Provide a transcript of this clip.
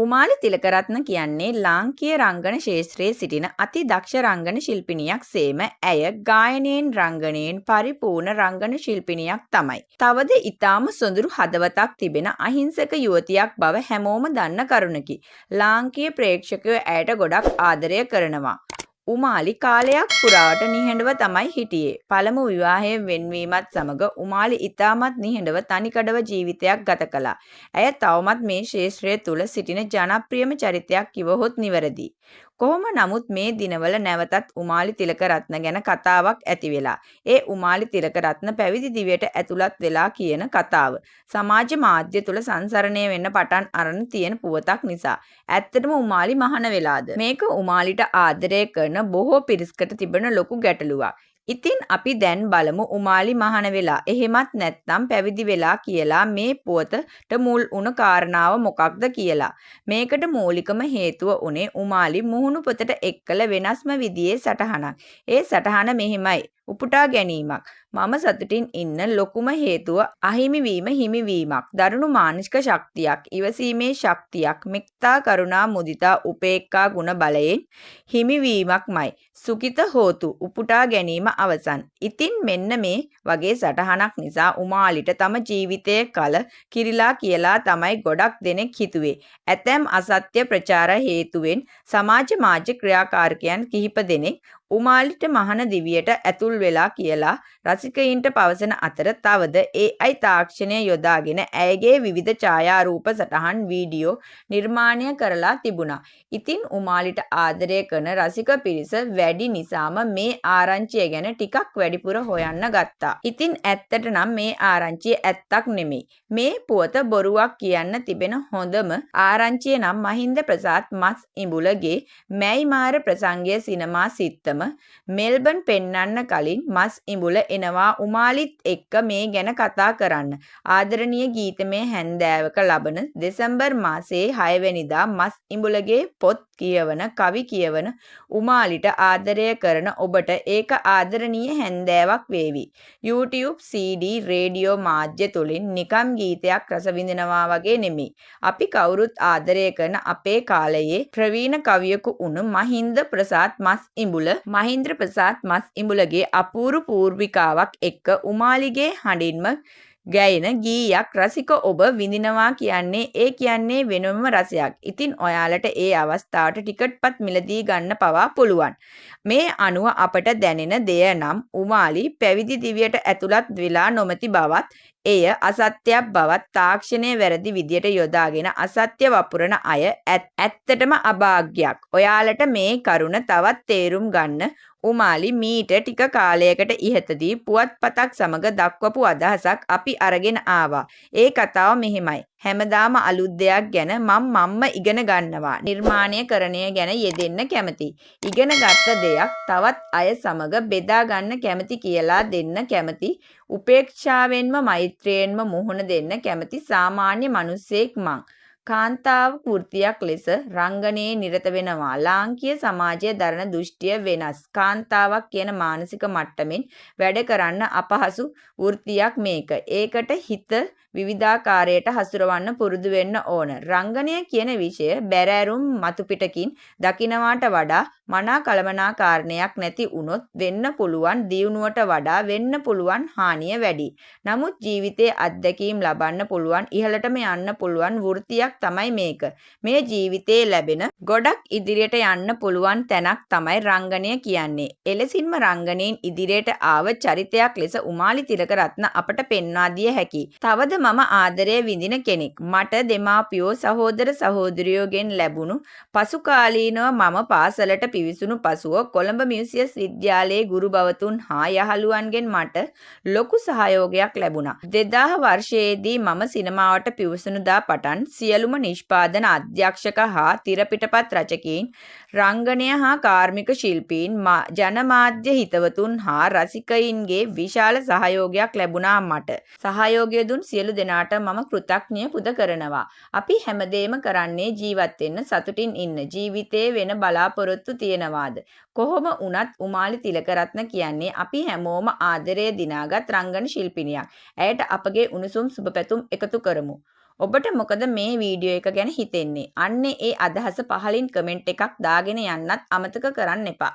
උමාලි තිලකරත්න කියන්නේ ලාංකීය රංගන ක්ෂේත්‍රයේ සිටින අති දක්ෂ රංගන ශිල්පිනියක් සේම ඇය ගායනයෙන් රංගනයෙන් පරිපූර්ණ රංගන ශිල්පිනියක් තමයි. තවද ඉතාම සොඳුරු හදවතක් තිබෙන අහිංසක යුවතියක් බව හැමෝම දන්න කරුණකි. ලාංකීය ප්‍රේක්ෂකයෝ ඇයට ගොඩක් ආදරය කරනවා. උමාලි කාලයක් පුරාවට නිහඬව තමයි හිටියේ. පළමු විවාහයෙන් වෙන්වීමත් සමග උමාලි ඉතාමත් නිහඬව තනිකඩව ජීවිතයක් ගත කළා. ඇය තවමත් මේ ක්ෂේත්‍රය තුල සිටින ජනප්‍රියම චරිතයක් කිවහොත් නිවැරදි. කොහොම නමුත් මේ දිනවල නැවතත් උමාලි තිලකරත්න ගැන කතාවක් ඇති වෙලා. ඒ උමාලි තිලකරත්න පැවිදි දිවියට ඇතුළත් වෙලා කියන කතාව. සමාජ මාධ්‍ය තුල සංසරණය වෙන්න පටන් අරන් තියෙන පුවතක් නිසා. ඇත්තටම උමාලි මහාන වෙලාද? මේක උමාලිට ආදරය කරන බොහෝ පිරිස්කට තිබෙන ලොකු ගැටලුවක්. ඉතින් අපි දැන් බලමු උමාලි මහාන වෙලා එහෙමත් නැත්නම් පැවිදි වෙලා කියලා මේ පුවතට මුල් වුණ කාරණාව මොකක්ද කියලා. මේකට මූලිකම හේතුව උනේ උමාලි මුහුණු පොතට එක්කල වෙනස්ම විදියේ සටහනක්. ඒ සටහන මෙහිමයි. උපුටා ගැනීමක්. මම සතුටින් ඉන්න ලොකුම හේතුව අහිමිවීම හිමිවීමක්. දරුණු මානසික ශක්තියක්, ඉවසීමේ ශක්තියක්, මෙත්තා කරුණා මුදිතා උපේක්ඛා ගුණ බලයෙන් හිමිවීමක්මයි. සුඛිත හෝතු උපුටා ගැනීම අවසන්. ඉතින් මෙන්න මේ වගේ සටහනක් නිසා උමාලිට තම ජීවිතයේ කල කිරිලා කියලා තමයි ගොඩක් දෙනෙක් හිතුවේ. ඇතැම් අසත්‍ය ප්‍රචාර හේතුවෙන් සමාජ මාධ්‍ය ක්‍රියාකාරකයන් කිහිප දෙනෙක් උමාලිට මහාන දිවියට ඇතුල් වෙලා කියලා රසිකයින්ට පවසන අතර තවද AI තාක්ෂණය යොදාගෙන ඇයගේ විවිධ ඡායාරූප සටහන් වීඩියෝ නිර්මාණය කරලා තිබුණා. ඉතින් උමාලිට ආදරය කරන රසික පිරිස වැඩි නිසාම මේ ආරංචිය ගැන ටිකක් වැඩිපුර හොයන්න ගත්තා. ඉතින් ඇත්තට නම් මේ ආරංචිය ඇත්තක් නෙමෙයි. මේ පුවත බොරුවක් කියන්න තිබෙන හොඳම ආරංචිය නම් මහින්ද ප්‍රසාද් මස් ඉඹුලගේ මැයි මාර ප්‍රසංගය සිනමා සිත්තම මෙල්බන් පෙන්නන්න කලින් මස් ඉඹුල එනවා උමාලිත් එක්ක මේ ගැන කතා කරන්න. ආදරණීය ගීතමය හැන්දෑවක ලබන දෙසැම්බර් මාසයේ 6 වෙනිදා මස් ඉඹුලගේ පොත් කියවන කවි කියවන උමාලිට ආදරය කරන ඔබට ඒක ආදරණීය හැන්දෑවක් වේවි. YouTube CD රේඩියෝ මාධ්‍ය තුලින් නිකම් ගීතයක් රස විඳිනවා වගේ නෙමෙයි. අපි කවුරුත් ආදරය කරන අපේ කාලයේ ප්‍රවීණ කවියෙකු වුණු මහින්ද ප්‍රසාද් මස් ඉඹුලගේ අපූරු පූර්විකාවක් එක්ක උමාලිගේ හඬින්ම ගැයෙන ගීයක් රසික ඔබ විඳිනවා කියන්නේ ඒ කියන්නේ වෙනම රසයක්. ඉතින් ඔයාලට ඒ අවස්ථාවට ටිකට්පත් මිලදී ගන්න පවා පුළුවන්. මේ අනුව අපට දැනෙන දෙය නම් උමාලි පැවිදි දිවියට ඇතුළත් වෙලා නොමැති බවත් එය අසත්‍යයක් බවත් තාක්ෂණය වැරදි විදියට යොදාගෙන අසත්‍ය වපුරන අය ඇත්තටම අභාග්‍යයක්. ඔයාලට මේ කරුණ තවත් තේරුම් ගන්න උමාලි මීට ටික කාලයකට ඉහතදී පුවත්පතක් සමග දක්වපු අදහසක් අපි අරගෙන ආවා. ඒ කතාව මෙහෙමයි. හැමදාම අලුත් දෙයක් ගැන මම්ම ඉගෙන ගන්නවා. නිර්මාණය කරණය ගැන යෙදෙන්න කැමති. ඉගෙන ගත්ත දෙයක් තවත් අය සමග බෙදා ගන්න කැමති කියලා දෙන්න කැමති. උපේක්ෂාවෙන්ම මෛත්‍රියෙන්ම මුහුණ දෙන්න කැමති සාමාන්‍ය මිනිස්සෙක් මං. කාන්තාව වෘත්තියක් ලෙස රංගනයේ නිරත වෙනවා. ලාංකීය සමාජයේ දරන දෘෂ්ටිය වෙනස්. කාන්තාවක් කියන මානසික මට්ටමින් වැඩ කරන්න අපහසු වෘත්තියක් මේක. ඒකට හිත විවිධාකාරයට හසුරවන්න පුරුදු වෙන්න ඕන. රංගනය කියන විෂය බැරෑරුම් මතුපිටකින් දකින්නවාට වඩා මනා කළමනාකාරණයක් නැති වුණොත් වෙන්න පුළුවන් දියුණුවට වඩා වෙන්න පුළුවන් හානිය වැඩි. නමුත් ජීවිතයේ අත්දැකීම් ලබන්න පුළුවන් ඉහළටම යන්න පුළුවන් වෘත්තියක් තමයි මේක. මේ ජීවිතේ ලැබෙන ගොඩක් ඉදිරියට යන්න පුළුවන් තැනක් තමයි රංගනය කියන්නේ. එලෙසින්ම රංගනයෙන් ඉදිරියට ආව චරිතයක් ලෙස උමාලි තිලකරත්න අපට පෙන්වා දිය හැකි. තවද මම ආදරය විඳින කෙනෙක්. මට දෙමාපියෝ සහෝදර සහෝදරියෝගෙන් ලැබුණු පසුකාලීනව මම පාසලට පිවිසුණු පසුව කොළඹ මියුසියස් විද්‍යාලයේ ගුරු භවතුන් හා යහළුවන්ගෙන් මට ලොකු සහයෝගයක් ලැබුණා. 2000 වර්ෂයේදී මම සිනමාවට පිවිසුණු දා පටන් සියලුම නිෂ්පාදන අධ්‍යක්ෂක හා තිරපිටපත් රචකයින් රංගනය හා කාර්මික ශිල්පීන් ජනමාධ්‍ය හිතවතුන් හා රසිකයින්ගේ විශාල සහයෝගයක් ලැබුණා මට. සහයෝගය දුන් සියලු දෙනාට මම කෘතඥය පුද කරනවා. අපි හැමදේම කරන්නේ ජීවත් වෙන්න සතුටින් ඉන්න. ජීවිතේ වෙන බලාපොරොත්තු තියනවාද? කොහොම වුණත් උමාලි තිලකරත්න කියන්නේ අපි හැමෝම ආදරය දිනාගත් රංගන ශිල්පිනියක්. ඇයට අපගේ උණුසුම් සුබ පැතුම් එකතු කරමු. ඔබට මොකද මේ වීඩියෝ එක ගැන හිතෙන්නේ? අන්නේ ඒ අදහස පහලින් කමෙන්ට් එකක් දාගෙන යන්නත් අමතක කරන්න එපා.